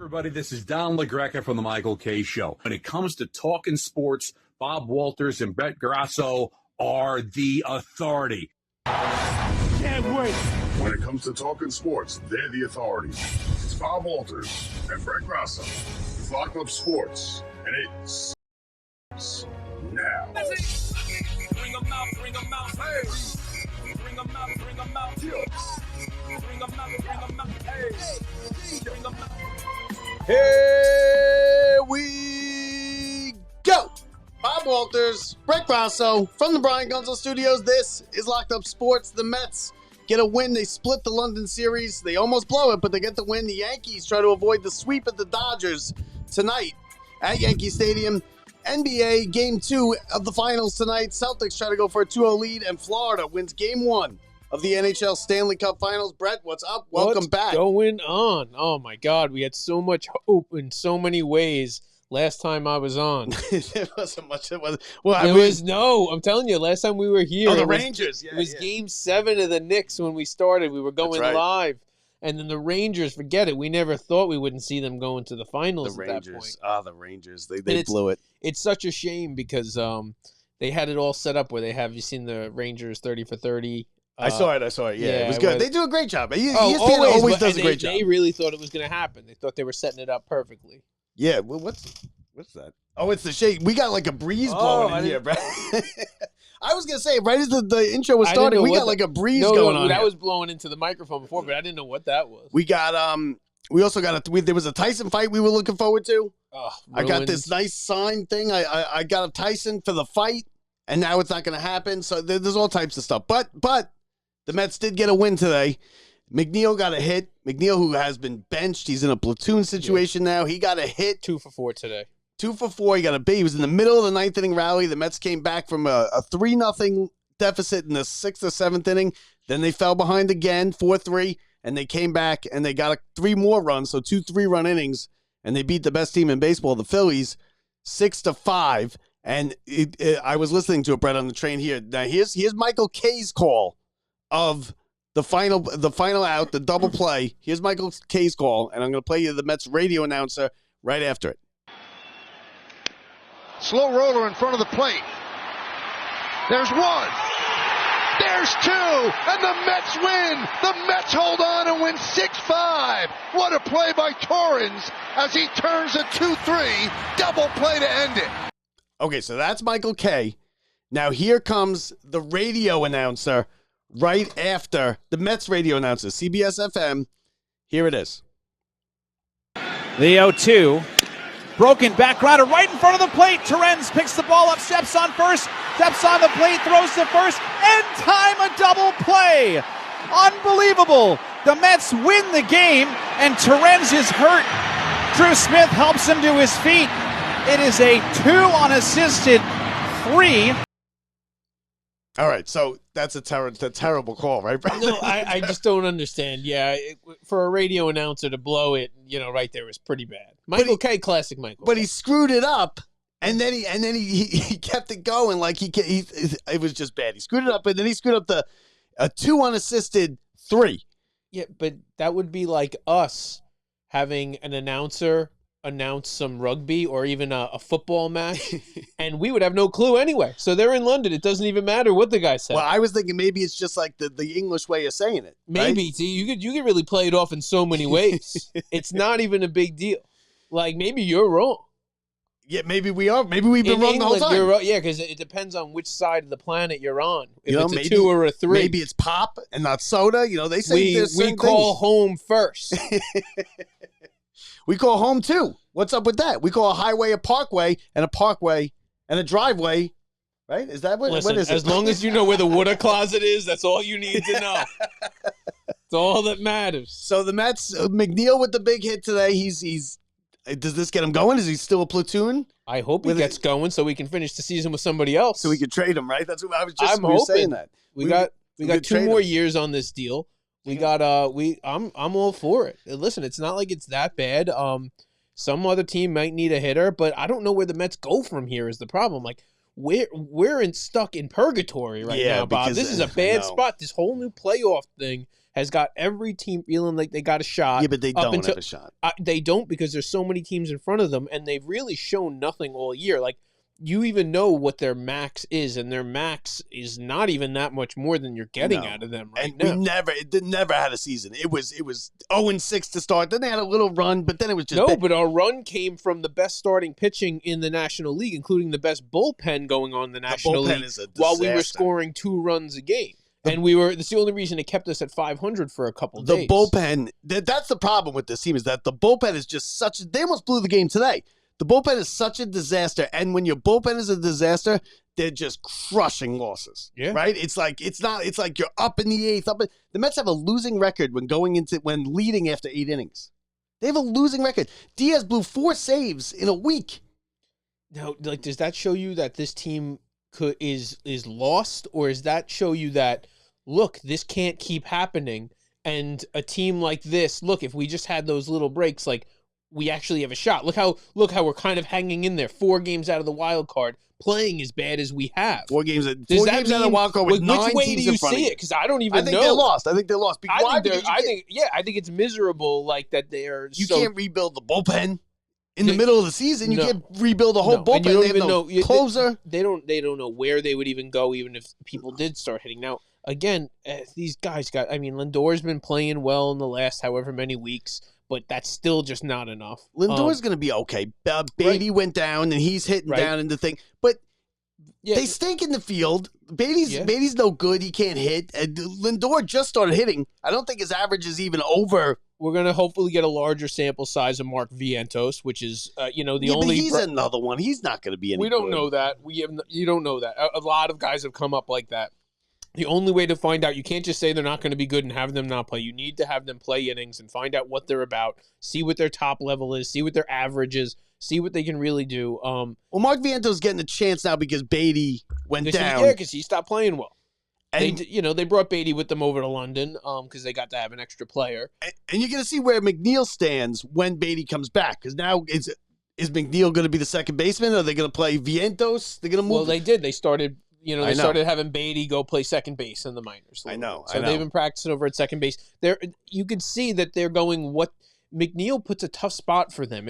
Everybody, this is Don LaGreca from the Michael K. Show. When it comes to talking sports, Bob Walters and Brett Grasso are the authority. Can't wait. When it comes to talking sports, they're the authority. It's Bob Walters and Brett Grasso. It's Locked Up Sports, and it's now. Bring them out, bring them out, hey. Bring them out, bring them out, bring them out, bring them out, hey. Bring them out. Here we go. Bob Walters, Brett Grasso from the Brian Gunzel Studios. This is Locked Up Sports. The Mets get a win. They split the London series. They almost blow it, but they get the win. The Yankees try to avoid the sweep at the Dodgers tonight at Yankee Stadium. NBA Game 2 of the finals tonight. Celtics try to go for a 2-0 lead, and Florida wins Game 1 of the NHL Stanley Cup Finals. Brett, what's up? Welcome back. What's going on? Oh, my God. We had so much hope in so many ways last time I was on. There wasn't much. I'm telling you, last time we were here. Oh, the Rangers. It was Game 7 of the Knicks when we started. We were going live. And then the Rangers, forget it. We never thought we wouldn't see them going to the finals at that point. The Rangers. They blew it. It's such a shame because they had it all set up where you seen the Rangers 30 for 30. I saw it. Yeah, it was good. They do a great job. ESPN always does a great job. They really thought it was going to happen. They thought they were setting it up perfectly. Yeah. Well, what's that? Oh, it's the shade. We got like a breeze blowing in here, bro. I was going to say, right as the intro was starting, we got like a breeze going on. That was blowing into the microphone before, but I didn't know what that was. We got, we also got there was a Tyson fight we were looking forward to. I got this nice sign thing. I got a Tyson for the fight, and now it's not going to happen. So there's all types of stuff. But the Mets did get a win today. McNeil got a hit. McNeil, who has been benched, he's in a platoon situation now. He got a hit. 2 for 4 today. 2 for 4. He got a big. He was in the middle of the ninth inning rally. The Mets came back from a 3-0 deficit in the 6th or 7th inning. Then they fell behind again, 4-3, and they came back and they got 3 more runs, so 2 3-run innings, and they beat the best team in baseball, the Phillies, 6-5. And I was listening to it, Brett, on the train here. Now here's Michael K's call of the final out, the double play. Here's Michael K's call, and I'm going to play you the Mets radio announcer right after it. Slow roller in front of the plate. There's 1. There's 2. And the Mets win. The Mets hold on and win 6-5. What a play by Torrens as he turns a 2-3 double play to end it. Okay, so that's Michael K. Now here comes the radio announcer right after the Mets radio announcer, CBS FM. Here it is. The 0-2. Broken back grounder right in front of the plate. Torrens picks the ball up, steps on first, steps on the plate, throws to first. End time, a double play. Unbelievable. The Mets win the game, and Torrens is hurt. Drew Smith helps him to his feet. It is a 2 unassisted 3. All right, so that's a terrible call, right, Brad? No, I just don't understand. Yeah, for a radio announcer to blow it, right there was pretty bad. Michael K, classic Michael. But he screwed it up, and then he kept it going like it was just bad. He screwed it up, and then he screwed up a 2 unassisted 3. Yeah, but that would be like us having an announcer announce some rugby or even a football match, and we would have no clue anyway. So they're in London. It doesn't even matter what the guy said. Well, I was thinking maybe it's just like the English way of saying it. Maybe. Right? See, you could really play it off in so many ways. It's not even a big deal. Like, maybe you're wrong. Yeah, maybe we are. Maybe we've been wrong the whole time. You're wrong. Yeah, because it depends on which side of the planet you're on. If it's maybe, a 2 or a 3. Maybe it's pop and not soda. They say we call home first. We call home too. What's up with that? We call a highway a parkway and a driveway, right? Is that what? Listen, what is it? As long as you know where the water closet is, that's all you need to know. It's all that matters. So the Mets, McNeil with the big hit today. He's. Does this get him going? Is he still a platoon? I hope he gets going so we can finish the season with somebody else. So we can trade him, right? That's what I was just I'm hoping. saying that. We got 2 more years on this deal. We got I'm all for it. Listen, it's not like it's that bad. Some other team might need a hitter, but I don't know where the Mets go from here is the problem. Like we're stuck in purgatory right now, Bob. This is a bad spot. This whole new playoff thing has got every team feeling like they got a shot. Yeah, but they don't have a shot. They don't, because there's so many teams in front of them, and they've really shown nothing all year. Like, you even know what their max is, and their max is not even that much more than you're getting out of them right now. It never had a season. It was 0-6 to start. Then they had a little run, but then it was just but our run came from the best starting pitching in the National League, including the best bullpen going on in the National League, while we were scoring 2 runs a game. And that's the only reason it kept us at 500 for a couple days. The bullpen, that's the problem with this team, is that the bullpen is just they almost blew the game today. The bullpen is such a disaster, and when your bullpen is a disaster, they're just crushing losses. Yeah. Right? It's like you're up in the 8th. The Mets have a losing record when leading after 8 innings. They have a losing record. Diaz blew 4 saves in a week. Now, like, does that show you that this team is lost, or does that show you that, look, this can't keep happening, and a team like this, look, if we just had those little breaks, like, we actually have a shot. Look how we're kind of hanging in there. 4 games out of the wild card, playing as bad as we have. 4 games out of the wild card with 9 which way teams do you in front see of it? Because I don't even know. I think they're lost. I think I think it's miserable. Like that, you can't rebuild the bullpen in the middle of the season. You can't rebuild the whole bullpen. And you don't even know closer. They don't know where they would even go, even if people did start hitting. Now, again, these guys Lindor's been playing well in the last however many weeks. But that's still just not enough. Lindor's going to be okay. Beatty went down, and he's hitting down in the thing. But they stink in the field. Beatty's no good. He can't hit. And Lindor just started hitting. I don't think his average is even over. We're going to hopefully get a larger sample size of Mark Vientos, which is, the only... But he's another one. He's not going to be any We don't good. know that. You don't know that. A lot of guys have come up like that. The only way to find out, you can't just say they're not going to be good and have them not play. You need to have them play innings and find out what they're about, see what their top level is, see what their average is, see what they can really do. Well, Mark Viento's getting a chance now because Beatty went down. Because he stopped playing well. And they brought Beatty with them over to London because they got to have an extra player. And you're going to see where McNeil stands when Beatty comes back, because now is McNeil going to be the second baseman? Are they going to play Vientos? They're going to move. Well, they did. They started. They started having Beatty go play second base in the minors. I know. They've been practicing over at second base. You can see that they're going. What McNeil puts a tough spot for them.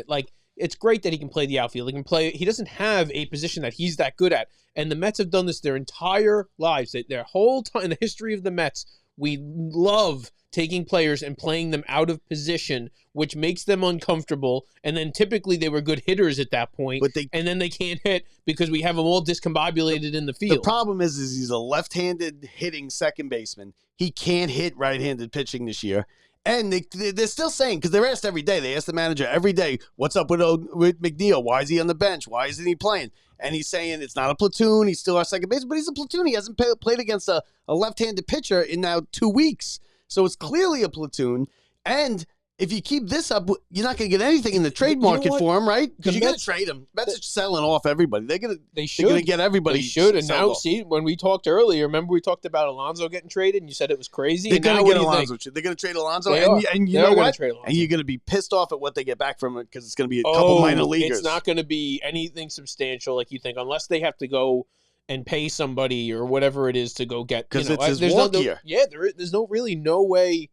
It's great that he can play the outfield. He can play. He doesn't have a position that he's that good at. And the Mets have done this their entire lives. Their whole time in the history of the Mets, we love taking players and playing them out of position, which makes them uncomfortable. And then typically they were good hitters at that point, and then they can't hit because we have them all discombobulated in the field. The problem is he's a left-handed hitting second baseman. He can't hit right-handed pitching this year. And they're still saying, because they're asked every day, they ask the manager every day, what's up with McNeil? Why is he on the bench? Why isn't he playing? And he's saying it's not a platoon. He's still our second baseman, but he's a platoon. He hasn't played against a left-handed pitcher in now 2 weeks. So it's clearly a platoon. And if you keep this up, you're not going to get anything in the trade market for him, right? Because you're going to trade him. Mets are selling off everybody. They're going to get everybody. They should. And now, see, when we talked earlier, remember we talked about Alonso getting traded, and you said it was crazy. They're going to get Alonso. They're going to trade Alonso. And you know what? And you're going to be pissed off at what they get back from it because it's going to be a couple minor leaguers. It's not going to be anything substantial like you think, unless they have to go and pay somebody or whatever it is to go get. Because it's his walk year. Yeah, there's no way.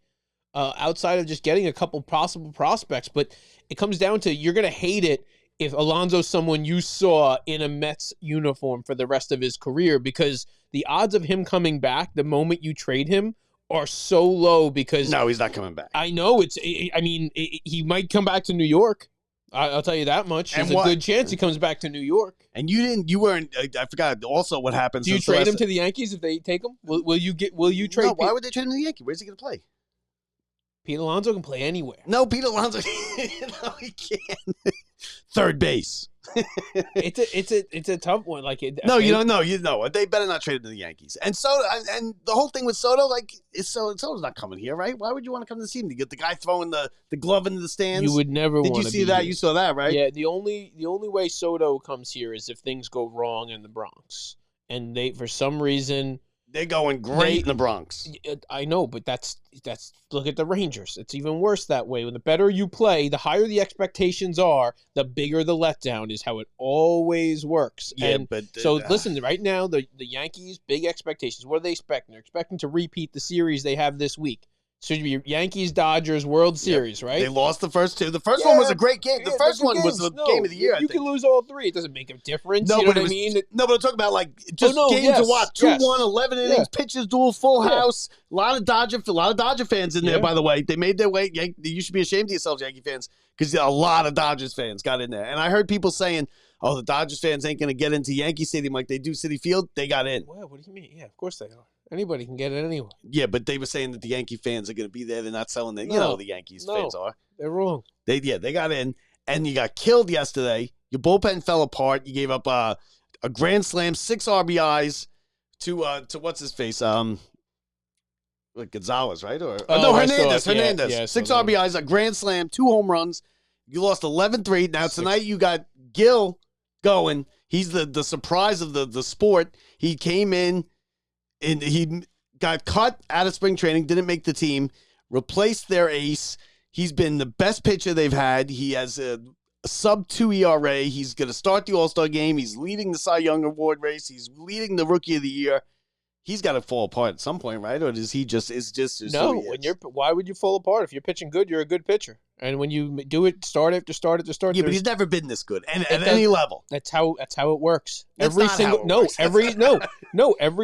Outside of just getting a couple possible prospects, but it comes down to you're going to hate it if Alonso's someone you saw in a Mets uniform for the rest of his career, because the odds of him coming back the moment you trade him are so low. Because no, he's not coming back. I know he might come back to New York. I'll tell you that much. There's a good chance he comes back to New York. And you weren't. I forgot also what happens. Do you trade him to the Yankees if they take him? Will you trade? No, why would they trade him to the Yankees? Where's he going to play? Pete Alonso can play anywhere. No, Pete Alonso. No, he can't. Third base. It's a tough one. You don't know. You know they better not trade him to the Yankees. And Soto, and the whole thing with Soto, Soto's not coming here, right? Why would you want to come to the team to get the guy throwing the glove into the stands? You would never. Did you see that? You saw that, right? Yeah. The only way Soto comes here is if things go wrong in the Bronx, and they for some reason. They're going great in the Bronx. I know, but that's look at the Rangers. It's even worse that way. When the better you play, the higher the expectations are, the bigger the letdown is how it always works. Yeah, listen, right now, the Yankees, big expectations. What are they expecting? They're expecting to repeat the series they have this week. Should be Yankees Dodgers World Series, right? They lost the first two. The first one was a great game. The first one was the game of the year. You can lose all three. It doesn't make a difference. No, you know but what I mean? No, but I'm talking about like just games to watch. 2-1, 11 innings, pitches, duel, full house. A lot of Dodger fans in there. By the way, they made their way. You should be ashamed of yourselves, Yankee fans, because a lot of Dodgers fans got in there. And I heard people saying, "Oh, the Dodgers fans ain't going to get into Yankee Stadium like they do Citi Field." They got in. Well, what do you mean? Yeah, of course they are. Anybody can get it anyway. Yeah, but they were saying that the Yankee fans are going to be there. They're not selling it. You know the Yankees fans are. They're wrong. They got in, and you got killed yesterday. Your bullpen fell apart. You gave up a grand slam, 6 RBIs to what's his face? Like Gonzalez, right? Hernandez. Yeah, 6 RBIs, a grand slam, 2 home runs. You lost 11-3. Now tonight you got Gil going. He's the surprise of the sport. He came in. And he got cut out of spring training, didn't make the team, replaced their ace. He's been the best pitcher they've had. He has a sub-2 ERA. He's going to start the All-Star game. He's leading the Cy Young Award race. He's leading the Rookie of the Year. He's got to fall apart at some point, right? Or is he just no? Why would you fall apart if you're pitching good? You're a good pitcher, and when you do it, start after start after start. Yeah, but he's never been this good, and at any level. That's how it works. Every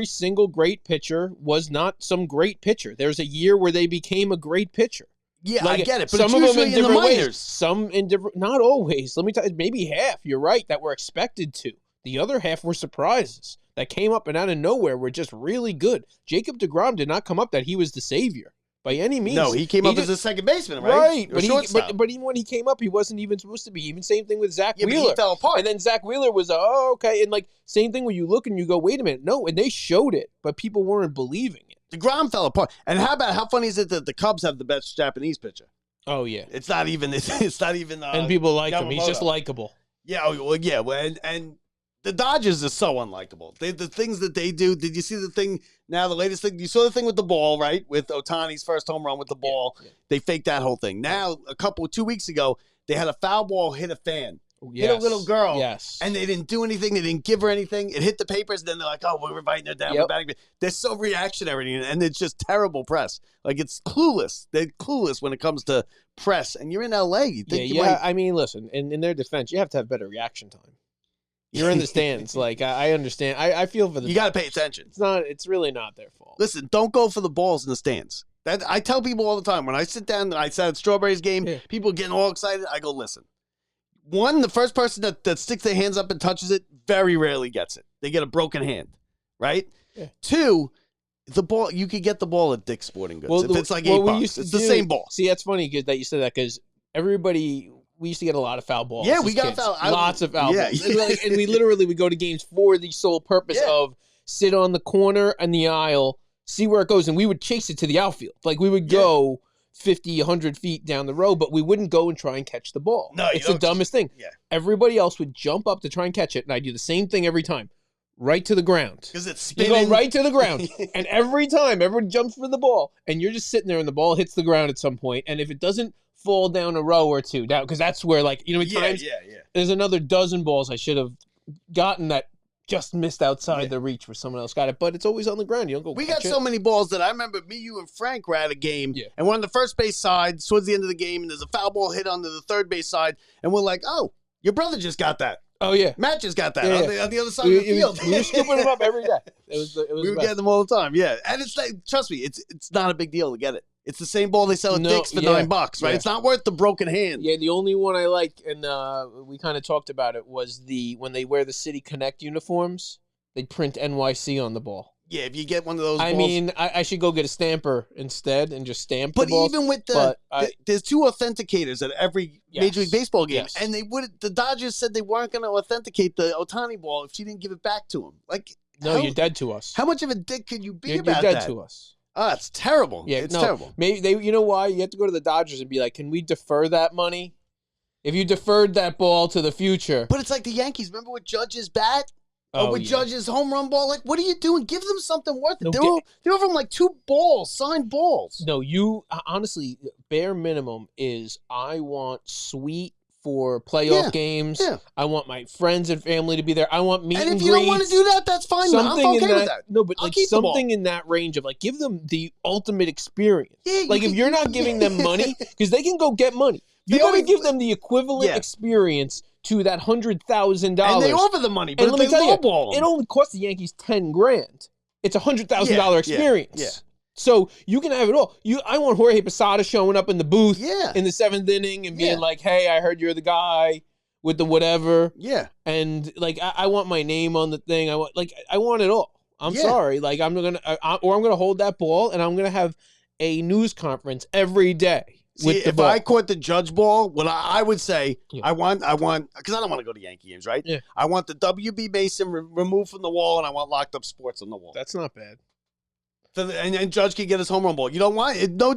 single great pitcher was not some great pitcher. There's a year where they became a great pitcher. Yeah, I get it, but some of them in the different minors. ways. Some in different, not always. Let me tell you, maybe half. You're right that we're expected to. The other half were surprises that came up and out of nowhere were just really good. Jacob deGrom did not come up that he was the savior by any means. No, he came up as a second baseman, right? Right, but even when he came up, he wasn't even supposed to be. Even same thing with Zach Wheeler. But he fell apart. And then Zach Wheeler was, okay. And like, same thing when you look and you go, wait a minute. No, and they showed it, but people weren't believing it. DeGrom fell apart. And how funny is it that the Cubs have the best Japanese pitcher? Oh, yeah. It's not even. And people like him. He's just likable. Yeah, and the Dodgers are so unlikable. The things that they do. Did you see the thing now? The latest thing. You saw the thing with the ball, right? With Ohtani's first home run with the ball. Yeah. They faked that whole thing. Now, 2 weeks ago, they had a foul ball hit a fan. Hit a little girl. Yes. And they didn't do anything. They didn't give her anything. It hit the papers. And then they're like, "Oh, we're inviting her down." Yep. They're so reactionary, and it's just terrible press. Like, it's clueless. They're clueless when it comes to press. And you're in L.A. You think I mean, listen. In their defense, you have to have better reaction time. You're in the stands. Like, I understand. I feel for them. You got to pay attention. It's really not their fault. Listen, don't go for the balls in the stands. I tell people all the time, when I sit down, I sat at Strawberries game, people getting all excited, I go, listen. One, the first person that sticks their hands up and touches it very rarely gets it. They get a broken hand, right? Yeah. 2, the ball, you could get the ball at Dick's Sporting Goods. If it's like $8, it's the same ball. See, that's funny that you said that because everybody... We used to get a lot of foul balls. Yeah, we got foul. Lots of foul balls. And we literally would go to games for the sole purpose of sit on the corner and the aisle, see where it goes, and we would chase it to the outfield. Like, we would go 50, 100 feet down the road, but we wouldn't go and try and catch the ball. No, it's the dumbest thing. Yeah. Everybody else would jump up to try and catch it, and I do the same thing every time. Right to the ground. Because it's spinning. You go right to the ground. And every time, everyone jumps for the ball, and you're just sitting there, and the ball hits the ground at some point, and if it doesn't fall down a row or two down, because that's where, like, times there's another dozen balls I should have gotten that just missed outside the reach where someone else got it, but it's always on the ground. You don't go. We got so many balls that I remember me, you, and Frank were at a game, and we're on the first base side towards the end of the game, and there's a foul ball hit onto the third base side, and we're like, "Oh, your brother just got that." Oh yeah, Matt just got that on the other side of the field. We were scooping them up every day. We were getting them all the time. Yeah, and it's like, trust me, it's not a big deal to get it. It's the same ball they sell at Dick's for $9, right? Yeah. It's not worth the broken hand. Yeah, the only one I like, and we kind of talked about it, was when they wear the City Connect uniforms, they print NYC on the ball. Yeah, if you get one of those I balls. mean, I should go get a stamper instead and just stamp the balls. But even with there's 2 authenticators at every Major League Baseball game, and the Dodgers said they weren't going to authenticate the Ohtani ball if she didn't give it back to him. Like, no, you're dead to us. How much of a dick could you be about that? You're dead to us. Oh, it's terrible. Yeah, it's terrible. Maybe you know why? You have to go to the Dodgers and be like, can we defer that money? If you deferred that ball to the future. But it's like the Yankees. Remember with Judge's bat? Or with Judge's home run ball? Like, what are you doing? Give them something worth it. They're over them like 2 balls, signed balls. No, you honestly, bare minimum is I want sweet for playoff games. Yeah. I want my friends and family to be there. I want meet and And if greets. you don't want to do that, that's fine. Something I'm okay in that, with that. No, but I'll like keep the ball. something in that range of like give them the ultimate experience. Yeah, like if you're not giving them money, because they can go get money. You They got to always- give them the equivalent experience to that $100,000. And they offer the money, but And let me if they tell you, lowball 'em- it only costs the Yankees $10,000. It's a $100,000 experience. Yeah. So you can have it all. I want Jorge Posada showing up in the booth Yeah. in the 7th inning and being like, "Hey, I heard you're the guy with the whatever." Yeah. And like, I want my name on the thing. I want it all. I'm Yeah. sorry. Like, I'm gonna hold that ball and I'm gonna have a news conference every day. See, with the if ball. I caught the judge ball, what I would say, Yeah. I want, because I don't want to go to Yankee games, right? Yeah. I want the WB Mason removed from the wall, and I want locked up sports on the wall. That's not bad. And Judge can get his home run ball. You don't want it? No,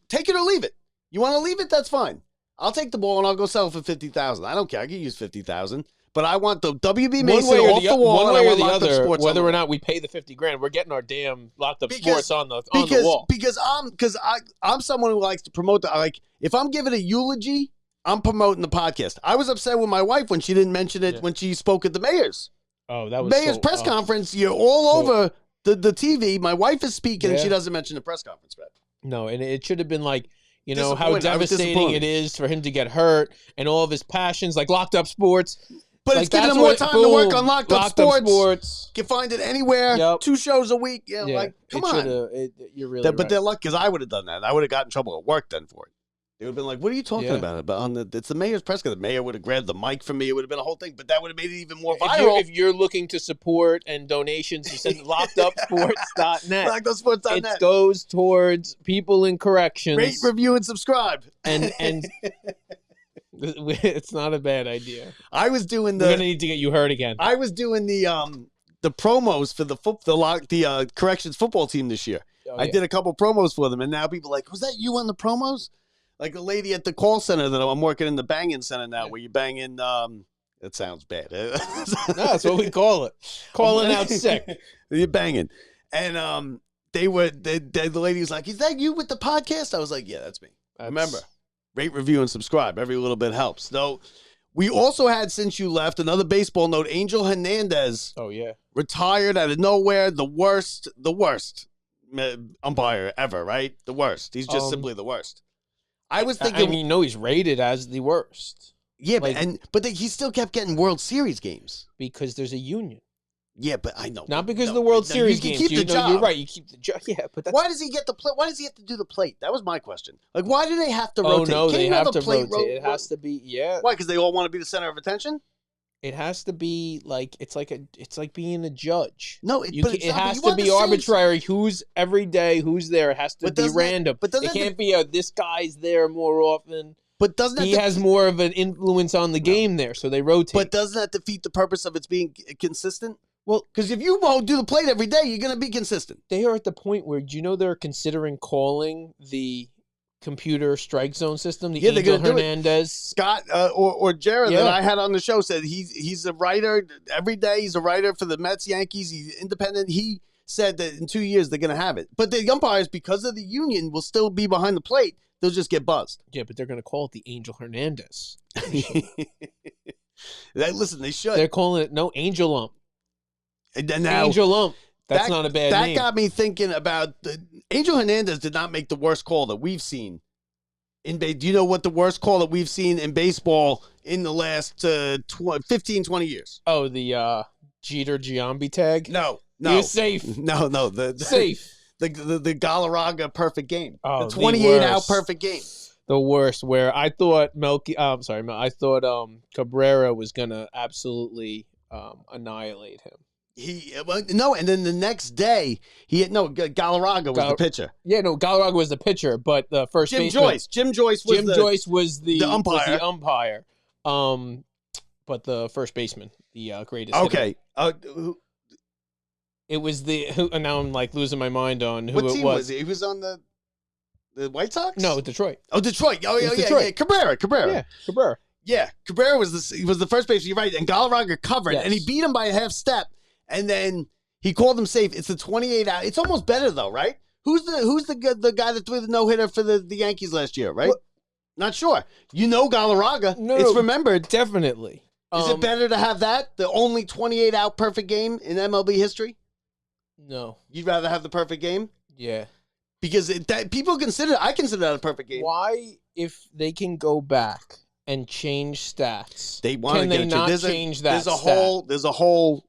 take it or leave it. You want to leave it? That's fine. I'll take the ball and I'll go sell it for $50,000. I don't care. I can use $50,000, but I want the WB Mason off the wall. One and way I or want the locked up other, sports whether on the or wall. not we pay the $50,000, we're getting our damn locked up Because- sports on the wall. Because I'm someone who likes to promote if I'm giving a eulogy, I'm promoting the podcast. I was upset with my wife when she didn't mention it when she spoke at the mayor's Oh, that was mayor's press conference. You're all over the TV. My wife is speaking and Yeah. she doesn't mention the press conference, man. No, and it should have been like, how Disappointed. I was devastating disappointed. it is for him to get hurt and all of his passions, like locked up sports. But Like, it's giving that's them more what- time to work boom, on locked up sports. You can find it anywhere. Yep. 2 shows a week. Yeah, Yeah, like come it on. shoulda- you're really But right. they're lucky because I would have done that. I would have gotten in trouble at work then for it. They would have been like, "What are you talking Yeah. about?" But it's the mayor's press conference. The mayor would have grabbed the mic from me. It would have been a whole thing. But that would have made it even more If viral. you're looking to support and donations, you send lockedupsports.net. LockedUpSports.net. It goes towards people in corrections. Rate, review, and subscribe. and it's not a bad idea. I was doing We're gonna need to get you heard again. I was doing the promos for the corrections football team this year. Oh, I yeah. did a couple promos for them, and now people are like, "Was that you on the promos?" Like a lady at the call center that I'm working in the banging center now, where you bang in. That sounds bad. No, that's what we call it. Calling out sick. You're banging, and the lady was like, "Is that you with the podcast?" I was like, "Yeah, that's me." Remember, rate, review, and subscribe. Every little bit helps. So, we also had, since you left, another baseball note. Angel Hernandez Oh yeah. retired out of nowhere. The worst umpire ever, right? The worst. He's just simply the worst. I was thinking, he's rated as the worst yeah, like- but he still kept getting World Series games. because there's a union. Yeah, but I know. Not because No, of the World no, Series you can games. keep the job. You're right. You keep the job. Yeah, but that's Why does he get the plate? Why does he have to do the plate? That was my question. Like, why do they have to Oh rotate? no, Can they you have a to plate rotate. It has to be Why? Because they all want to be the center of attention. It has to be like it's like being a judge. No, It but it's not, but has you to want be the same- arbitrary. Who's every day? Who's there? It has to But be doesn't that- random. but doesn't it that can't be this guy's there more often. But doesn't He that has more of an influence on the game there, so they rotate. But doesn't that defeat the purpose of its being consistent? Well, because if you won't do the plate every day, you're going to be consistent. they are at the point where they're considering calling the computer strike zone system the Yeah, they're Angel gonna do it. Hernandez. Scott or Jared that Yeah. I had on the show said he's a writer every day. He's a writer for the Mets, Yankees. He's independent. He said that in 2 years they're going to have it. But the umpires, because of the union, will still be behind the plate. They'll just get buzzed. Yeah, but they're going to call it the Angel Hernandez. Listen, they should. They're calling it Angel Ump. And then now, Angel Ump. That's that- not a bad that name. got me thinking about Angel Hernandez did not make the worst call that we've seen. Do you know what the worst call that we've seen in baseball in the last 15, 20 years? Oh, the Jeter Giambi tag? No. You're safe. No. Safe. The Galarraga perfect game. Oh, the the 28-out worst. perfect game. The worst, where I thought I thought Cabrera was gonna absolutely annihilate him. And then the next day Galarraga was the pitcher. Yeah, no, Galarraga was the pitcher, but the first Jim baseman, Joyce. Jim Joyce was the umpire. Was the umpire. But the first baseman, the greatest. hitter. Okay. It was and now I'm like losing my mind on who What it team was he? He was on the White Sox? No, Detroit. Oh, Detroit. Oh, yeah, Detroit. yeah. Cabrera. Yeah, Cabrera. Yeah, Cabrera was the first baseman. You're right, and Galarraga covered, Yes. and he beat him by a half step, and then he called him safe. It's the 28-out. It's almost better though, right? Who's the guy that threw the no hitter for the Yankees last year, right? Not sure. Galarraga. No, It's remembered. Definitely. Is it better to have that, the only 28-out perfect game in MLB history? No. You'd rather have the perfect game? Yeah. Because I consider that a perfect game. Why, if they can go back and change stats, They want to can get they it not there's change a, that There's a whole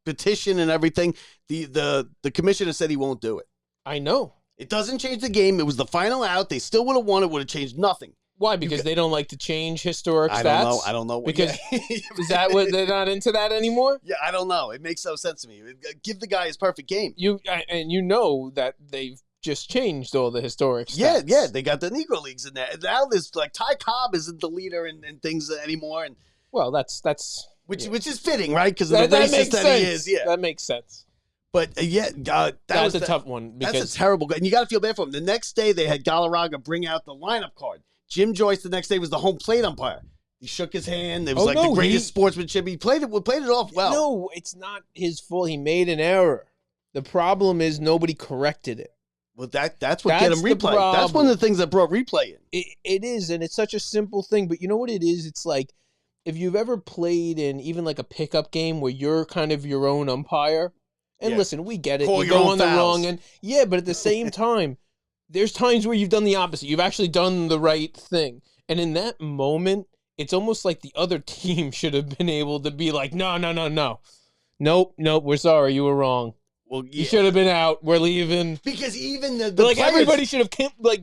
petition and everything. The commissioner said he won't do it. I know. It doesn't change the game. It was the final out. They still would have won. It would have changed nothing. Why? Because they don't like to change historic stats? I don't know. Because is that what they're not into that anymore? Yeah, I don't know. It makes no sense to me. Give the guy his perfect game. And you know that they've just changed all the historic stats. Yeah. They got the Negro Leagues in there. And now there's like Ty Cobb isn't the leader and things anymore. And well, that's which is fitting, right? Because of the racist that he is. Yeah, that makes sense. But that's a tough one. That's a terrible guy. And you got to feel bad for him. The next day, they had Galarraga bring out the lineup card. Jim Joyce the next day was the home plate umpire. He shook his hand. It was the greatest sportsmanship. He played it off well. No, it's not his fault. He made an error. The problem is nobody corrected it. Well, that's what get him replay. That's one of the things that brought replay in. It is, and it's such a simple thing. But you know what it is? It's like if you've ever played in even like a pickup game where you're kind of your own umpire. And listen, we get it. Call you your go own on the fouls. wrong end. Yeah, but at the same time, there's times where you've done the opposite. You've actually done the right thing. And in that moment, it's almost like the other team should have been able to be like, no. Nope, we're sorry. You were wrong. Well, yeah. You should have been out. We're leaving. Because even the But like players, everybody should have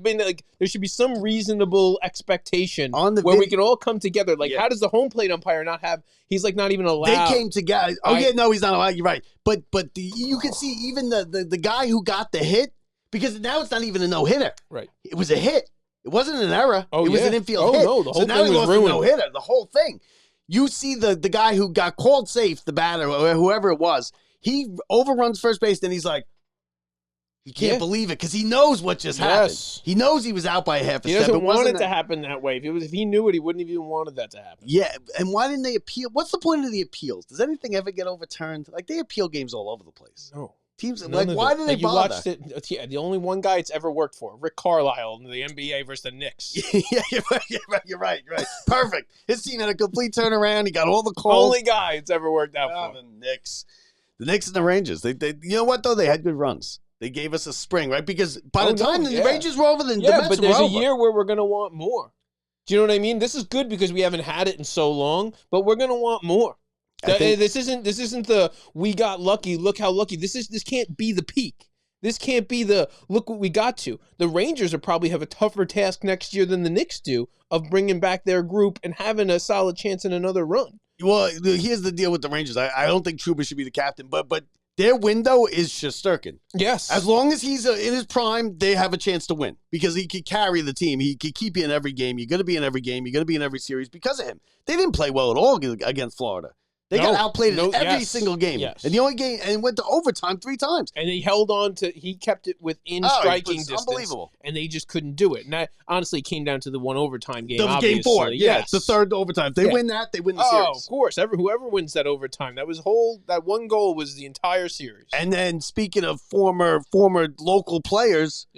been like there should be some reasonable expectation On the where we can all come together. Like Yeah. how does the home plate umpire not have? He's like not even allowed. they came together. No, he's not allowed. You're right. But you can see even the guy who got the hit, because now it's not even a no-hitter. Right. It was a hit. It wasn't an error. Oh, it was yeah. an infield hit. No, the whole so now thing he was lost ruined. a no-hitter. The whole thing. You see the guy who got called safe, the batter or whoever it was, he overruns first base, then he's like, he can't believe it because he knows what just happened. He knows he was out by a half a He step. doesn't want it to happen that way. If he knew it, he wouldn't have even wanted that to happen. Yeah, and why didn't they appeal? What's the point of the appeals? Does anything ever get overturned? Like, they appeal games all over the place. No. Teams, None like, of why it. do they You bother? watched it. Yeah, the only one guy it's ever worked for, Rick Carlisle in the NBA versus the Knicks. Yeah, you're right. Perfect. His team had a complete turnaround. He got all the calls. Only guy it's ever worked out for. The Knicks and the Rangers. They you know what, though? They had good runs. They gave us a spring, right? Because by the time the Rangers were over, the Mets but there's were a over. year where we're going to want more. Do you know what I mean? This is good because we haven't had it in so long, but we're going to want more. This isn't the we got lucky, look how lucky. This can't be the peak. This can't be the look what we got to. The Rangers will probably have a tougher task next year than the Knicks do of bringing back their group and having a solid chance in another run. Well, here's the deal with the Rangers. I don't think Trouba should be the captain, but their window is Shesterkin. Yes. As long as he's in his prime, they have a chance to win because he could carry the team. He could keep you in every game. You're going to be in every game. You're going to be in every series because of him. They didn't play well at all against Florida. They got outplayed in every single game. Yes. And the only game, and went to overtime 3 times. And he held on to, he kept it within striking distance. Unbelievable. And they just couldn't do it. And that honestly came down to the one overtime game. Game 4. Yeah, Yes. the third overtime. If they win that, they win the series. Oh, of course. Whoever wins that overtime, that one goal was the entire series. And then speaking of former local players,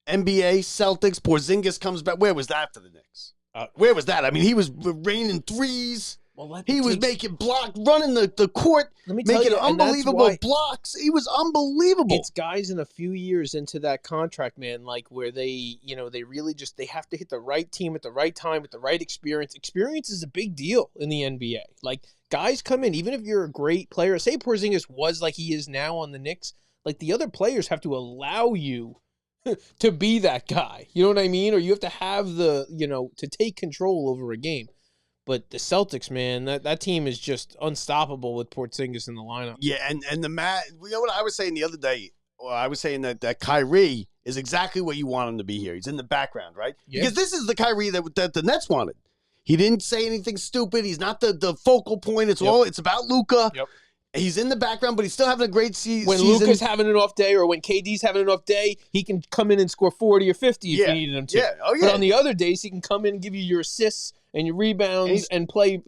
NBA, Celtics, Porzingis comes back. Where was that for the Knicks? Where was that? I mean, he was raining threes. He was making running the court, making unbelievable blocks. He was unbelievable. It's guys in a few years into that contract, man, like where they really just, they have to hit the right team at the right time with the right experience. Experience is a big deal in the NBA. Like, guys come in, even if you're a great player, say Porzingis was like he is now on the Knicks, like the other players have to allow you to be that guy. You know what I mean? Or you have to have to take control over a game. But the Celtics, man, that team is just unstoppable with Porzingis in the lineup. Yeah, and you know what I was saying the other day? Well, I was saying that Kyrie is exactly what you want him to be here. He's in the background, right? Yeah. Because this is the Kyrie that the Nets wanted. He didn't say anything stupid. He's not the focal point. It's about Luka. Yep. He's in the background, but he's still having a great season. When Luka's having an off day or when KD's having an off day, he can come in and score 40 or 50 if you needed him to. Yeah. Oh, yeah. But on the other days, he can come in and give you your assists and your rebounds and play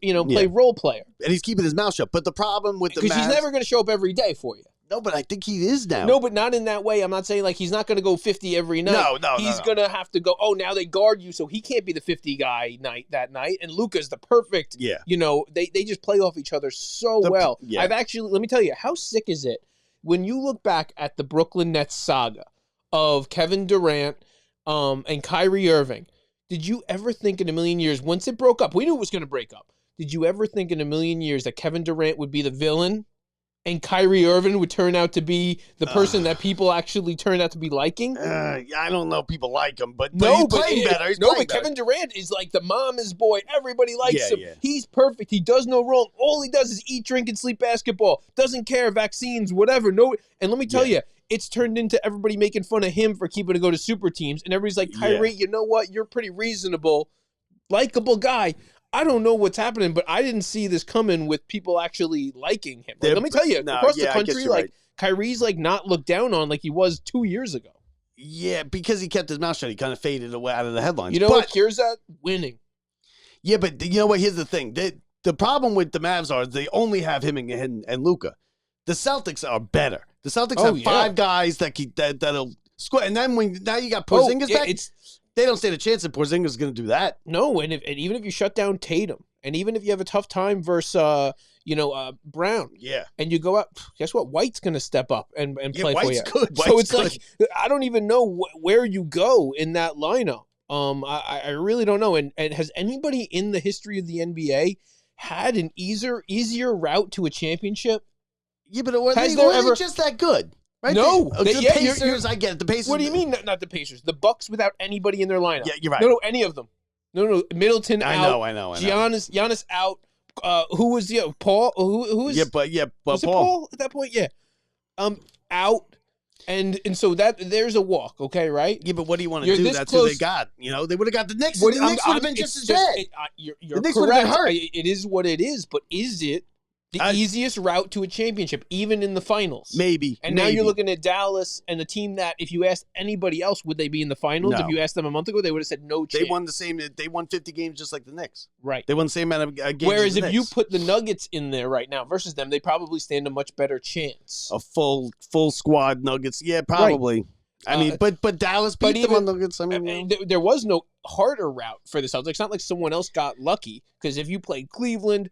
role player. And he's keeping his mouth shut. But the problem with the Mavs, because he's never going to show up every day for you. No, but I think he is now. No, but not in that way. I'm not saying like he's not going to go 50 every night. No. He's going to have to go, now they guard you, so he can't be the 50 guy that night. And Luka's the perfect, they just play off each other so well. Yeah. I've actually, let me tell you, how sick is it when you look back at the Brooklyn Nets saga of Kevin Durant and Kyrie Irving? Did you ever think in a million years, once it broke up, we knew it was going to break up. Did you ever think in a million years that Kevin Durant would be the villain and Kyrie Irving would turn out to be the person that people actually turned out to be liking? I don't know if people like him, but he's playing better. Kevin Durant is like the mama's boy. Everybody likes him. Yeah. He's perfect. He does no wrong. All he does is eat, drink, and sleep basketball. Doesn't care, vaccines, whatever. No, and let me tell you, it's turned into everybody making fun of him for keeping to go to super teams. And everybody's like, Kyrie, you know what? You're pretty reasonable, likable guy. I don't know what's happening, but I didn't see this coming with people actually liking him. Like, let me tell you, across the country, like Kyrie's like not looked down on like he was 2 years ago. Yeah, because he kept his mouth shut, he kind of faded away out of the headlines. You know what cures that? Winning. Yeah, but you know what? Here's the thing: the problem with the Mavs are they only have him and Luka. The Celtics are better. The Celtics have 5 guys that'll score, and then now you got Porzingis back. They don't stand a chance that Porzingis is going to do that. No, and even if you shut down Tatum, and even if you have a tough time versus Brown, and you go up, guess what? White's going to step up and play for you. Good. So it's like I don't even know where you go in that lineup. I really don't know. And has anybody in the history of the NBA had an easier route to a championship? Yeah, but were they just that good? Right? No, the Pacers. I get it. The Pacers. What do you mean? Not the Pacers. The Bucks without anybody in their lineup. Yeah, you're right. No, any of them. No. Middleton out. I know. Giannis out. Who was Paul? Who was? But was it Paul at that point? Yeah. Out. And so there's a walk, okay, right? Yeah, but what do you want to do? That's who they got. You know, they would have got the Knicks. The Knicks would have been just as bad. You're the Knicks correct. would have been hurt. It is what it is, but is it the easiest route to a championship, even in the finals? Maybe. And now you're looking at Dallas and a team that, if you asked anybody else, would they be in the finals? No. If you asked them a month ago, they would have said no chance. They won the same. They won 50 games just like the Knicks. Right. They won the same amount of games. Whereas if you put the Nuggets in there right now versus them, they probably stand a much better chance. A full squad Nuggets. Yeah, probably. Right. I mean, but Dallas beat them on Nuggets. I mean, there was no harder route for the Celtics. It's not like someone else got lucky, because if you played Cleveland,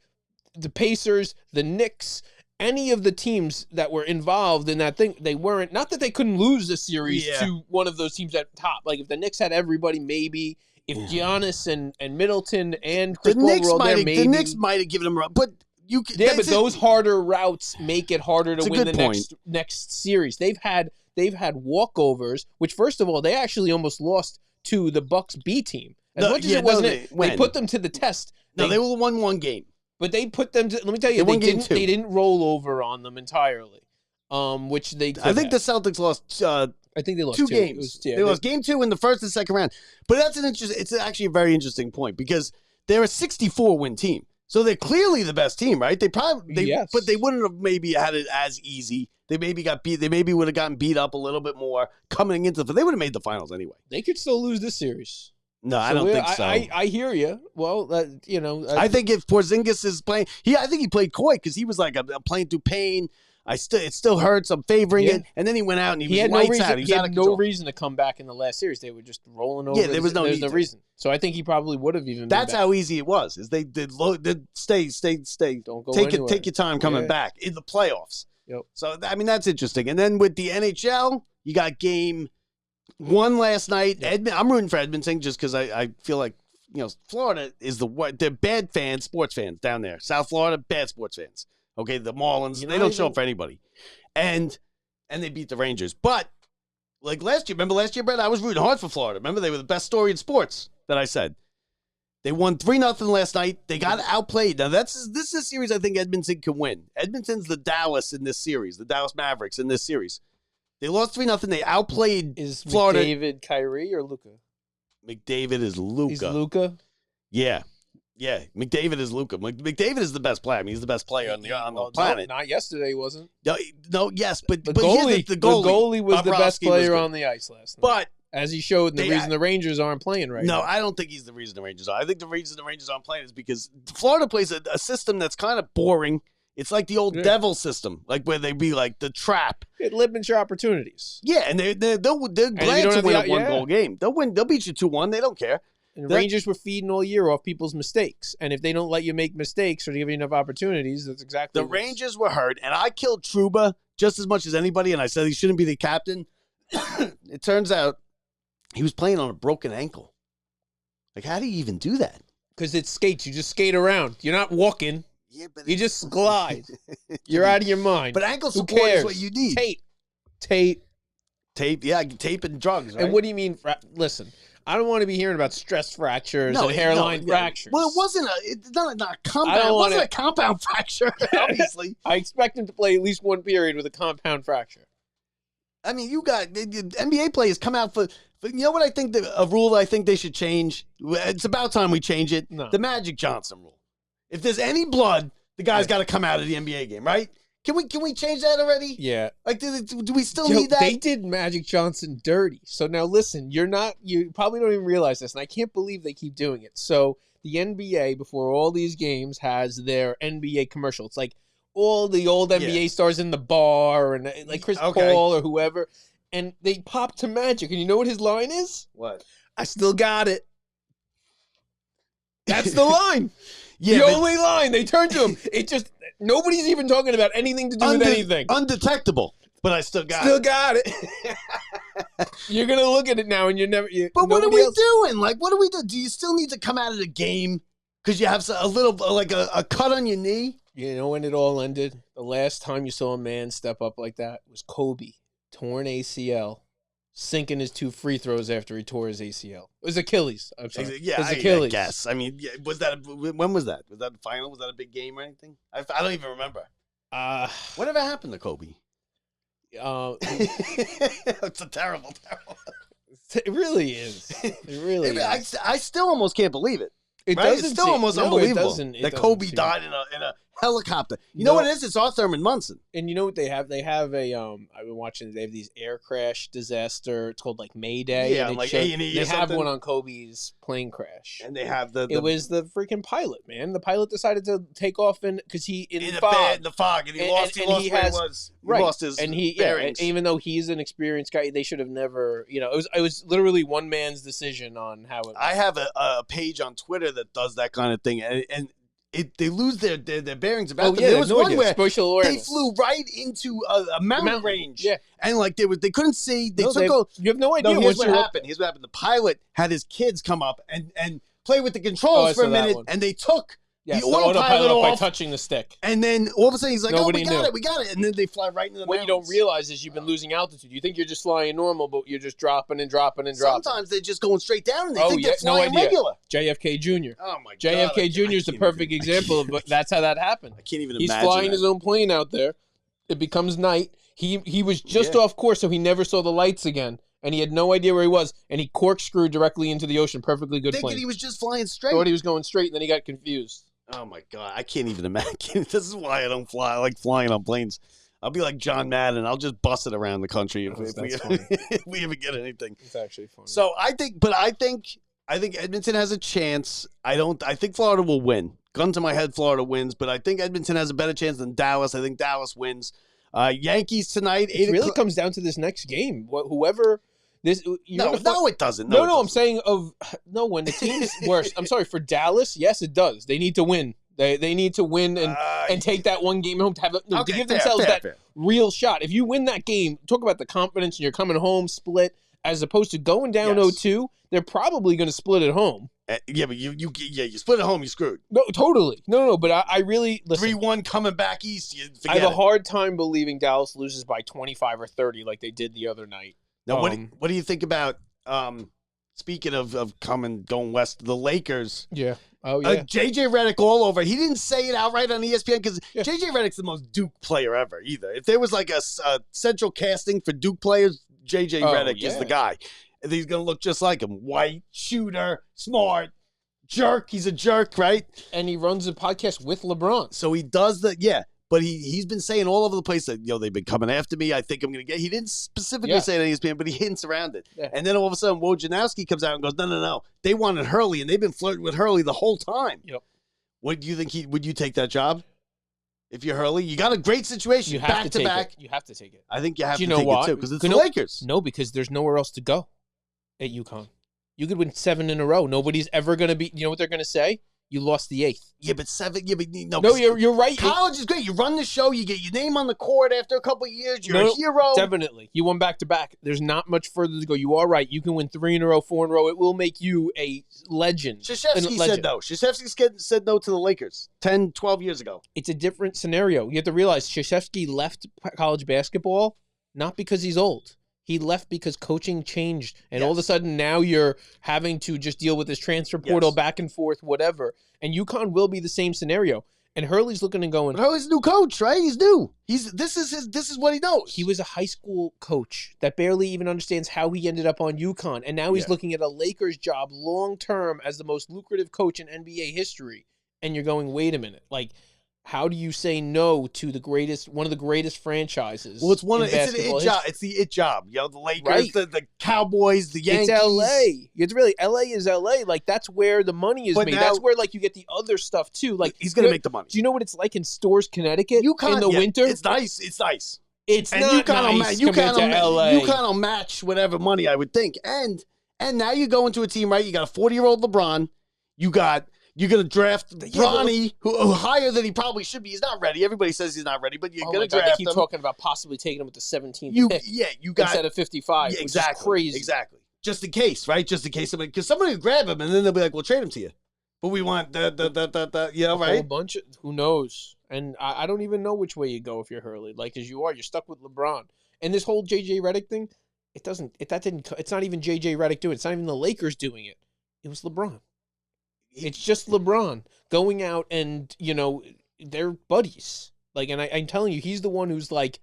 the Pacers, the Knicks, any of the teams that were involved in that thing, they weren't. Not that they couldn't lose the series to one of those teams at top. Like if the Knicks had everybody, maybe. If Giannis and Middleton and Chris Paul were all there, maybe. The Knicks might have given them a run, but you. Yeah, but those harder routes make it harder to win the next series. They've had walkovers, which first of all, they actually almost lost to the Bucks B team. As much as it wasn't, they put them to the test. They won one game. But they put them to, let me tell you, they didn't roll over on them entirely. Which they I think the Celtics lost I think they lost 2 games. They lost game 2 in the first and second round. But it's actually a very interesting point, because they're a 64-win team. So they're clearly the best team, right? But they wouldn't have maybe had it as easy. They maybe got beat. They maybe would have gotten beat up a little bit more coming into they would have made the finals anyway. They could still lose this series. No, I don't think so. I hear you. Well, I think if Porzingis is playing, I think he played coy because he was like, I'm playing through pain. It still hurts. I'm favoring it. And then he went out and he was lights out. He had no reason to come back in the last series. They were just rolling over. Yeah, there was no reason. So I think he probably would have even. That's how easy it was. Is they did stay. Don't go anywhere. Take your time coming back in the playoffs. Yep. So I mean that's interesting. And then with the NHL, you got game 1 last night. Yep. I'm rooting for Edmonton just because I feel like Florida is they're bad fans, sports fans down there. South Florida, bad sports fans. Okay, the Marlins, they don't show up for anybody. And they beat the Rangers. But, like last year, remember last year, Brett? I was rooting hard for Florida. Remember, they were the best story in sports that I said. They won 3-0 last night. They got outplayed. Now, this is a series I think Edmonton can win. Edmonton's the Dallas in this series, the Dallas Mavericks in this series. They lost 3-0. They outplayed Florida. Is McDavid Kyrie or Luka? McDavid is Luka. He's Luka? Yeah. Yeah, McDavid is Luka. McDavid is the best player. I mean, he's the best player on the planet. Not yesterday, he wasn't. No, yes, but the goalie was the best player on the ice last night. But as he showed, the reason the Rangers aren't playing right now. No, I don't think he's the reason the Rangers are. I think the reason the Rangers aren't playing is because Florida plays a system that's kind of boring. It's like the old devil system, like where they be like the trap. It limits your opportunities. Yeah, and they're glad to win a one-goal game. They'll win. They'll beat you 2-1. They don't care. And the Rangers were feeding all year off people's mistakes. And if they don't let you make mistakes or give you enough opportunities, that's exactly the Rangers were hurt. And I killed Trouba just as much as anybody, and I said he shouldn't be the captain. It turns out he was playing on a broken ankle. Like, how do you even do that? Because it's skates. You just skate around. You're not walking. Yeah, but you just glide. You're out of your mind. But ankle support is what you need. Tape. Yeah, tape and drugs, right? And what do you mean? Listen. I don't want to be hearing about stress fractures and hairline fractures. Well, it's not a compound. It wasn't a compound fracture, obviously. I expect him to play at least one period with a compound fracture. I mean, you got NBA players come out for you know what I think a rule that I think they should change. It's about time we change it. No. The Magic Johnson rule. If there's any blood, the guy's got to come out of the NBA game, right? Can we change that already? Yeah. Like, do we still need that? They did Magic Johnson dirty. So now listen, you probably don't even realize this, and I can't believe they keep doing it. So the NBA, before all these games, has their NBA commercial. It's like all the old NBA stars in the bar and like Chris Paul or whoever. And they pop to Magic, and you know what his line is? What? I still got it. That's the line. Only line. They turn to him. It just nobody's even talking about anything to do with anything. Undetectable. But I still got it. You're gonna look at it now, and you're never. But what are we doing? Like, what do we do? Do you still need to come out of the game because you have a little like a cut on your knee? You know when it all ended? The last time you saw a man step up like that was Kobe, torn ACL. Sinking his 2 free throws after he tore his ACL. It was Achilles. I'm sorry. Yeah, it was Achilles. I guess. I mean, when was that? Was that the final? Was that a big game or anything? I don't even remember. Whatever happened to Kobe? It's a terrible. It really is. It really is. I still almost can't believe it. It's still almost unbelievable that Kobe died in a helicopter. You know what it is? It's Arthur and Munson. And you know what they have? They have a I've been watching. They have these air crash disaster. It's called like Mayday. Yeah, like A&E. They have one on Kobe's plane crash. And they have the it was the freaking pilot, man. The pilot decided to take off because he in the fog. fog, and he lost where he was. He lost his bearings. And even though he's an experienced guy, they should have never. It was literally one man's decision on how it. I have a page on Twitter that does that kind of thing, and they lose their bearings about them. There was one where they flew right into a mountain range. Yeah. And like they couldn't see. You have no idea. Here's what happened. The pilot had his kids come up and play with the controls for a minute, and they took the autopilot off by touching the stick. And then all of a sudden he's like, Nobody we got it. And then they fly right into the mountains. What you don't realize is you've been losing altitude. You think you're just flying normal, but you're just dropping and dropping and dropping. Sometimes they're just going straight down and they think they're flying regular. JFK Jr. Oh, my God. JFK Jr. is the perfect example of that's how that happened. I can't even imagine. He's flying his own plane out there. It becomes night. He was just off course, so he never saw the lights again. And he had no idea where he was, and he corkscrewed directly into the ocean. Perfectly good plane. Thinking he was just flying straight. Thought he was going straight, and then he got confused. Oh, my God. I can't even imagine. This is why I don't fly. I like flying on planes. I'll be like John Madden. I'll just bust it around the country if we ever get anything. It's actually funny. So I think Edmonton has a chance. I think Florida will win. Gun to my head, Florida wins. But I think Edmonton has a better chance than Dallas. I think Dallas wins. Yankees tonight. It really comes down to this next game. Whoever... No, it doesn't. No, I'm saying when the team is worse. I'm sorry, for Dallas, yes, it does. They need to win. They need to win and take that one game home to have to give themselves that real shot. If you win that game, talk about the confidence and you're coming home split as opposed to going down 0-2. They're probably going to split at home. Yeah, but you split at home, you're screwed. No, totally. No, but I really listen. 3-1 coming back east. I have a hard time believing Dallas loses by 25 or 30 like they did the other night. Now, what do you think about, speaking of going west, the Lakers? Yeah. Oh, yeah. J.J. Redick all over. He didn't say it outright on ESPN because J.J. Redick's the most Duke player ever, either. If there was like a central casting for Duke players, J.J. Redick is the guy. And he's going to look just like him. White, shooter, smart, jerk. He's a jerk, right? And he runs a podcast with LeBron. So he does But he's been saying all over the place that, they've been coming after me. I think I'm going to get. He didn't specifically say it on ESPN, but he hints around it. Yeah. And then all of a sudden, Wojnarowski comes out and goes, no. They wanted Hurley, and they've been flirting with Hurley the whole time. Yep. What do you think? Would you take that job If you're Hurley, you got a great situation. You have back to to take back. it. You have to take it. I think you have Do to you know take why? it too because it's You the know- Lakers. No, because there's nowhere else to go at UConn. You could win 7 in a row. Nobody's ever going to be. You know what they're going to say? You lost the 8th. Yeah, but 7. Yeah, but no. No, you're right. College is great. You run the show. You get your name on the court after a couple of years. You're No, a hero. Definitely. You won back to back. There's not much further to go. You are right. You can win 3 in a row, 4 in a row. It will make you a legend. Krzyzewski said no. Krzyzewski said no to the Lakers 10, 12 years ago. It's a different scenario. You have to realize Krzyzewski left college basketball not because he's old. He left because coaching changed. And all of a sudden now you're having to just deal with this transfer portal back and forth, whatever. And UConn will be the same scenario. And Hurley's looking and going. Hurley's a new coach, right? He's new. This is what he knows. He was a high school coach that barely even understands how he ended up on UConn. And now he's looking at a Lakers job long term as the most lucrative coach in NBA history. And you're going, wait a minute. Like, how do you say no to one of the greatest franchises? Well, it's an it job. It's the it job. You know, the Lakers, the Cowboys, the Yankees. It's LA. It's really LA is LA. Like that's where the money is made. That's where like you get the other stuff too. Like he's gonna make the money. Do you know what it's like in Stores, Connecticut, UConn, in the winter? It's nice. It's nice. It's and not nice compared to LA. UConn will match whatever money I would think. And now you go into a team, right? You got a 40-year-old LeBron. You're going to draft Bronny, who higher than he probably should be. He's not ready. Everybody says he's not ready, but you're going to draft him. They keep talking about possibly taking him with the 17th pick. Yeah, you got instead of 55. Exactly. Which is crazy. Exactly. Just in case, right? Just in case somebody, because somebody will grab him and then they'll be like, "We'll trade him to you," but we want right? A whole bunch of who knows. And I don't even know which way you go if you're Hurley. Like as you're stuck with LeBron. And this whole JJ Redick thing, it's not even JJ Redick doing it. It's not even the Lakers doing it. It was LeBron. It's just LeBron going out and, they're buddies. Like, and I'm telling you, he's the one who's like,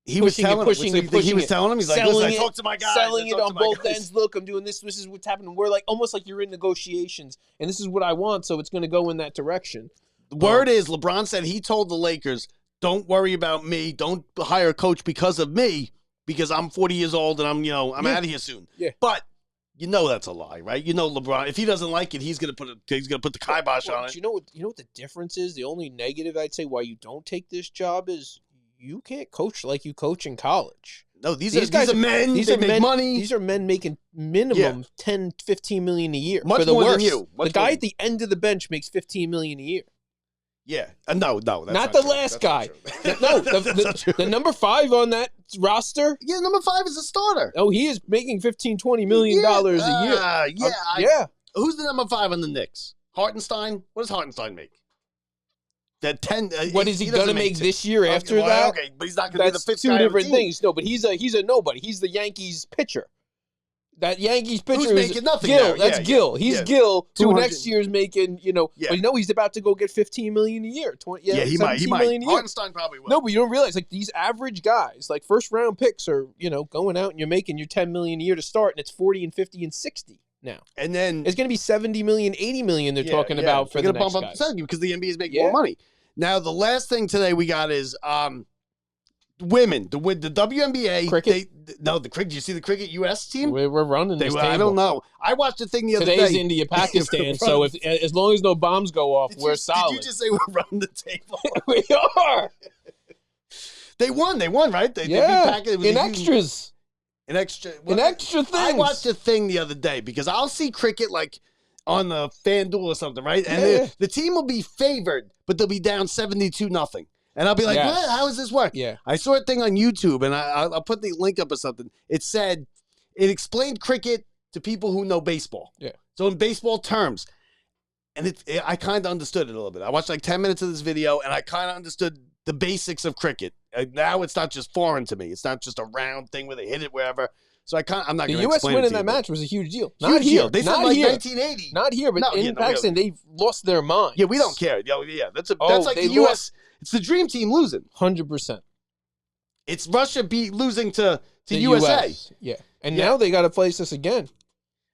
he was telling him. He's like, listen, I talked to my guys. Selling it on both ends. Look, I'm doing this. This is what's happening. We're like, almost like you're in negotiations. And this is what I want. So it's going to go in that direction. The word is LeBron said he told the Lakers, don't worry about me. Don't hire a coach because of me, because I'm 40 years old and I'm out of here soon. Yeah. But that's a lie, right? LeBron, if he doesn't like it, he's gonna put the kibosh on it. You know what the difference is? The only negative I'd say why you don't take this job is you can't coach like you coach in college. No, these are men. They make money. These are men making minimum 10, 15 million a year. Much for the more worst. than you. The guy at the end of the bench makes 15 million a year. Yeah. No. That's not the true. last that's guy. No, the number 5 on that roster. Yeah, number 5 is a starter. Oh, he is making $15-20 million a year. Who's the number 5 on the Knicks? Hartenstein? What does Hartenstein make? That 10. What is he gonna make this year after that? Okay, but he's not gonna be the 5th two guy different on the team. things. No, but he's a nobody. He's the Yankees pitcher. That Yankees pitcher Who's making nothing Gil. now? That's Gil. He's Gil, who 200. next year's making, but he's about to go get $15 million a year. He might. Million a year. Hartenstein probably will. No, but you don't realize, like, these average guys, like first round picks are, going out and you're making your $10 million a year to start, and it's 40 and 50 and 60 now. And then it's going to be 70 million, 80 million they're talking about for the next bump guys. Up because the NBA is making more money. Now, the last thing today we got is women. The WNBA. Cricket? The cricket. Did you see the cricket U.S. team? We're running this table. I don't know. I watched the thing the other day. Today's India, Pakistan, so as long as no bombs go off, we're solid. Did you just say we're running the table? We are. They won, right? They in extras. In extra things. I watched a thing the other day because I'll see cricket like on the FanDuel or something, right? And the team will be favored, but they'll be down 72-0. And I'll be like, what? How does this work? Yeah. I saw a thing on YouTube, and I'll put the link up or something. It explained cricket to people who know baseball. Yeah. So in baseball terms, and I kind of understood it a little bit. I watched like 10 minutes of this video, and I kind of understood the basics of cricket. Now it's not just foreign to me. It's not just a round thing where they hit it wherever. So I'm not going to explain it to you. The U.S. winning that match was a huge deal. Not here. They said not like here. 1980. Not here, but in Pakistan, they've lost their mind. Yeah, we don't care. Yeah, that's like the U.S. It's the dream team losing. 100%. It's Russia losing to USA. Yeah. And now they got to face us again.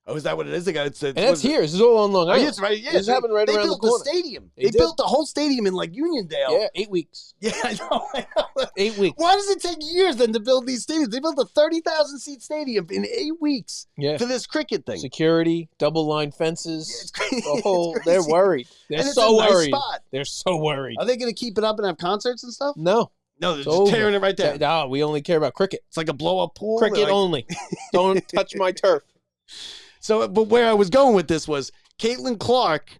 Oh, is that what it is? It's And that's here. This is all on Long Oh, Island. yes, right. Yeah, This happened right they around built the corner. stadium. They They did. built the whole stadium in like Uniondale. Yeah, 8 weeks. Yeah, I know. 8 weeks. Why does it take years then to build these stadiums? They built a 30,000 seat stadium in 8 weeks Yeah. for this cricket thing. Security, double line fences. Yeah, it's crazy. The whole, It's they're crazy. worried. They're And it's so a nice worried. spot. They're so worried. Are they going to keep it up and have concerts and stuff? No. No, they're It's just over. tearing it right down. No, we only care about cricket. It's like a blow up pool. Cricket Like- only. Don't touch my turf. So, but where I was going with this was Caitlin Clark.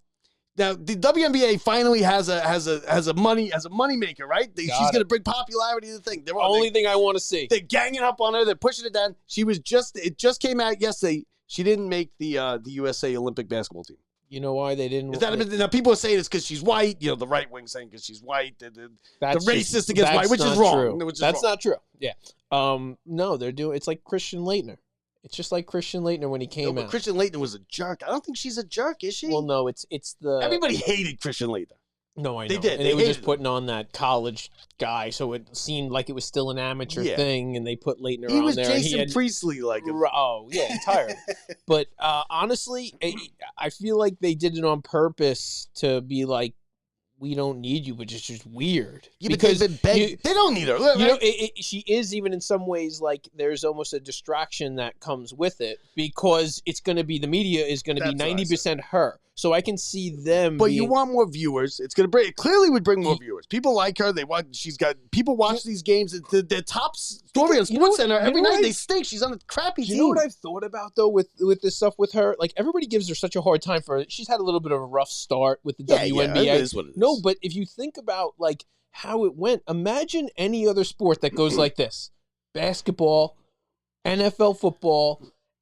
Now, the WNBA finally has a money maker, right? She's Got going to bring popularity to the thing. They're Only thing I want to see. they're ganging up on her. They're pushing it down. It just came out yesterday. She didn't make the USA Olympic basketball team. You know why they didn't? Is that now people are saying it's because she's white. You know, the right wing saying because she's white. The That's racist against white, which is not wrong. true. Which is That's wrong. not true. Yeah. No, they're doing. It's like Christian Leitner. It's just like Christian Leitner when he No, came but out. Christian Leitner was a jerk. I don't think she's a jerk, is she? Well, no, it's the. Everybody hated Christian Leitner. No, I know. They did. And They they were hated just him. putting on that college guy, so it seemed like it was still an amateur Yeah. thing, and they put Leitner He on was there. and Jason Priestley, like him. Oh, yeah, entirely. But honestly, I feel like they did it on purpose to be like, we don't need you, but it's just weird. Yeah, but they've been begging. They don't need her. Right? You know, she is even in some ways like there's almost a distraction that comes with it because it's going to be the media is going to be That's what I 90% her. So I can see them. But being, you want more viewers. It's gonna bring. It clearly would bring more viewers. People like her. They want. She's got people watch these games. The top story on You know Sports what- Center you every know night. what They stink. She's on a crappy You team. know what I've thought about though with this stuff with her? Like everybody gives her such a hard time for it. She's had a little bit of a rough start with the WNBA. it is what it is. No, but if you think about like how it went, imagine any other sport that goes like this: basketball, NFL football.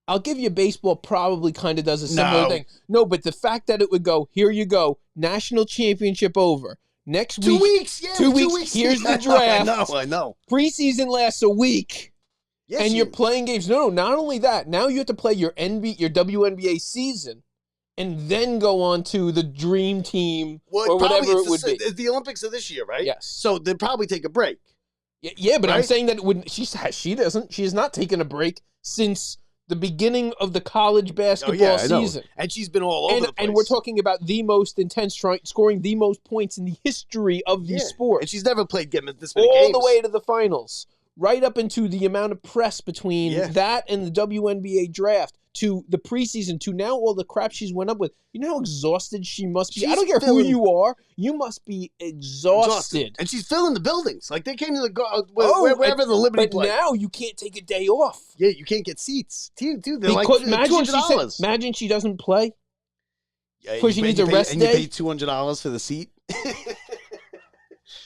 I'll give you baseball probably kind of does a similar No. thing. No, but the fact that it would go, here you go, national championship over. Next 2 week, weeks. Yeah, 2 2 weeks, here's the draft. I know. preseason lasts a week. Yes, And she you're is. playing games. No, not only that. Now you have to play your WNBA season, and then go on to the dream team Well, or probably whatever it it's would be. It's the Olympics of this year, right? Yes. So they'll probably take a break. Yeah, but I'm Right? saying that it wouldn't. She doesn't. She has not taken a break since the beginning of the college basketball I know. season. And she's been all over the place. And we're talking about the most intense, scoring the most points in the history of these sports. And she's never played this many all games. the way to the finals, right up into the amount of press between Yeah. that and the WNBA draft to the preseason to now all the crap she's went up with. You know how exhausted she must be? I She's don't care filling- who you are. You must be exhausted. And she's filling the buildings. Like they came to the Oh, wherever the Liberty But play. now you can't take a day off. Yeah, you can't get seats. Dude, they're Because like imagine $200. imagine she doesn't play. Yeah, because she and needs you a pay- rest and day. you pay $200 for the seat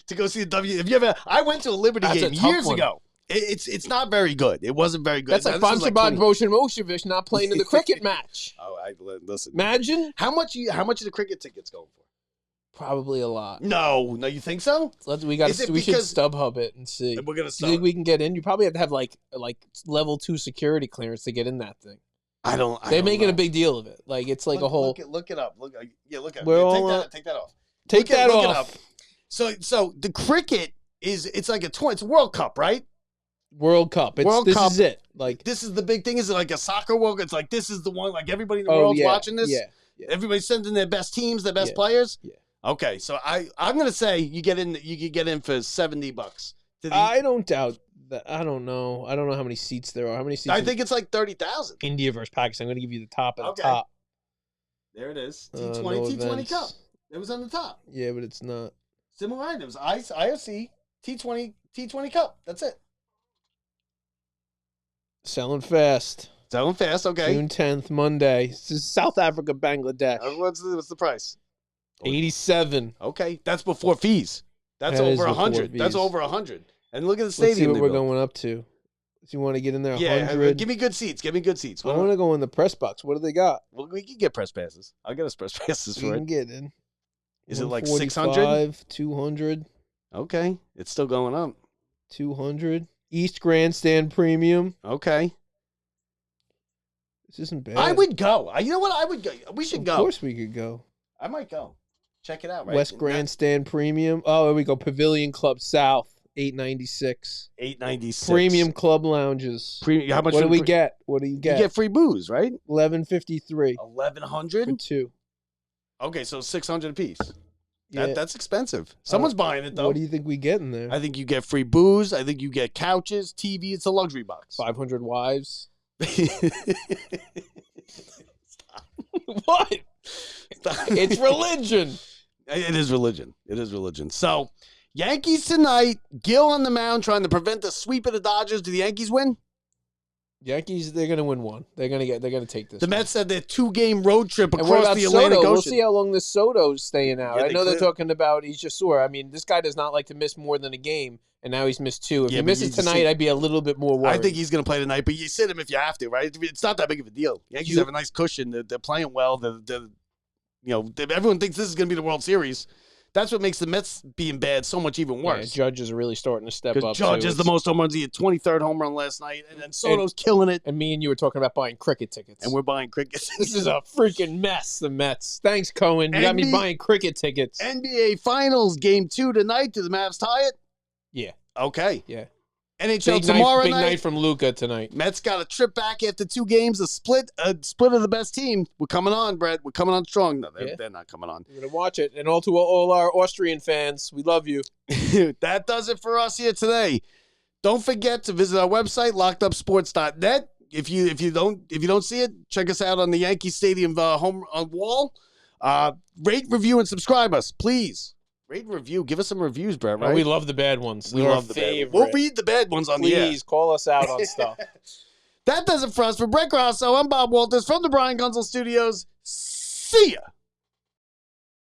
to go see the W. Have you ever? I went to a Liberty That's a game tough years one. ago. It's not very good. It wasn't very good. That's like Now, this is Boban 20 Bogdanovic not playing in the cricket match. Oh, listen. Imagine. How much are the cricket tickets going for? Probably a lot. No, you think so? We got. Is it We should because- StubHub it and see. We're gonna Do you think we can get in? You probably have to have like level 2 security clearance to get in that thing. I don't. They're making a big deal of it. Like it's like a whole. Look it up. Look at it. We're Yeah, all, take that off. Take that Look it off. up. So the cricket it's like it's World Cup, right? World Cup. World This Cup. is it. Like This is the big thing. Is it like a soccer World Cup? It's like this is the one. Like everybody in the oh world's yeah, watching this. Yeah. Everybody's sending their best teams, their best Yeah. players. Yeah. Okay, so I'm gonna say you could get in for $70. I don't doubt that. I don't know. I don't know how many seats there are. How many seats? I in think it's like 30,000. India versus Pakistan. I'm going to give you the top and Okay. the top. There it is. No T20 events. Cup. It was on the top. Yeah, but it's not. Similar items. IOC T20 Cup. That's it. Selling fast. Selling fast. Okay. June 10th, Monday. This is South Africa, Bangladesh. What's the price? 87. Okay, that's before fees. That's That is over before 100. That's fees. over 100. And look at the Let's see stadium. what they we're built. going up to. Do you want to get in there? Yeah, 100. give me good seats. Give me good seats. I want to go in the press box. What do they got? Well, we can get press passes. I'll get us press passes You for can it. get in. Is it like 145, 600? 200, Okay, it's still going up. 200. East Grandstand Premium. Okay, This isn't bad. I would go. You know what? I would go. We should go. Of course we could go. I might go. Check it out. Right? West Grandstand Premium. Oh, there we go. Pavilion Club South. $8.96. $8.96. Premium club lounges. How much? What do we get? What do you get? You get free booze, right? $11.53 $1,100 for 2. Okay, so $600 a piece. Yeah. That's expensive. Someone's buying it though. What do you think we get in there? I think you get free booze. I think you get couches, TV. It's a luxury box. 500 wives. What? It's religion. It is religion. It is religion. So, Yankees tonight. Gil on the mound trying to prevent the sweep of the Dodgers. Do the Yankees win? Yankees, they're gonna win one. They're gonna take this. The Mets said their 2-game road trip And what across about the Atlantic Soto? Ocean. We'll see how long this Soto's staying out. Yeah, I know they're clear. talking about he's just sore. I mean, this guy does not like to miss more than a game, and now he's missed 2. If Yeah, he but misses you just tonight, see- I'd be a little bit more worried. I think he's going to play tonight, but you sit him if you have to, right? It's not that big of a deal. Yankees have a nice cushion. They're playing well. Everyone thinks this is going to be the World Series. That's what makes the Mets being bad so much even worse. Judge is really starting to step up. Because Judge too. is the most home runs. He had 23rd home run last night, and then Soto's killing it. And me and you were talking about buying cricket tickets. And we're buying cricket. This is a freaking mess, the Mets. Thanks, Cohen. You got me buying cricket tickets. NBA Finals Game 2 tonight. Do the Mavs tie it? Yeah. Okay. Yeah. NHL tomorrow big night. night from Luka tonight. Mets got a trip back after 2 games. A split of the best team. We're coming on, Brett. We're coming on strong. No, they're not coming on. We're going to watch it. And to all our Austrian fans, we love you. That does it for us here today. Don't forget to visit our website, lockedupsports.net. If you don't see it, check us out on the Yankee Stadium home wall. Rate, review, and subscribe us, please. Rate and review. Give us some reviews, Brett, right? We love the bad ones. We They're love our the bad favorite. ones. We'll read the bad ones on the air. Please call us out on stuff. That does it for us. For Brett Grasso, I'm Bob Walters from the Brian Gunzel Studios. See ya.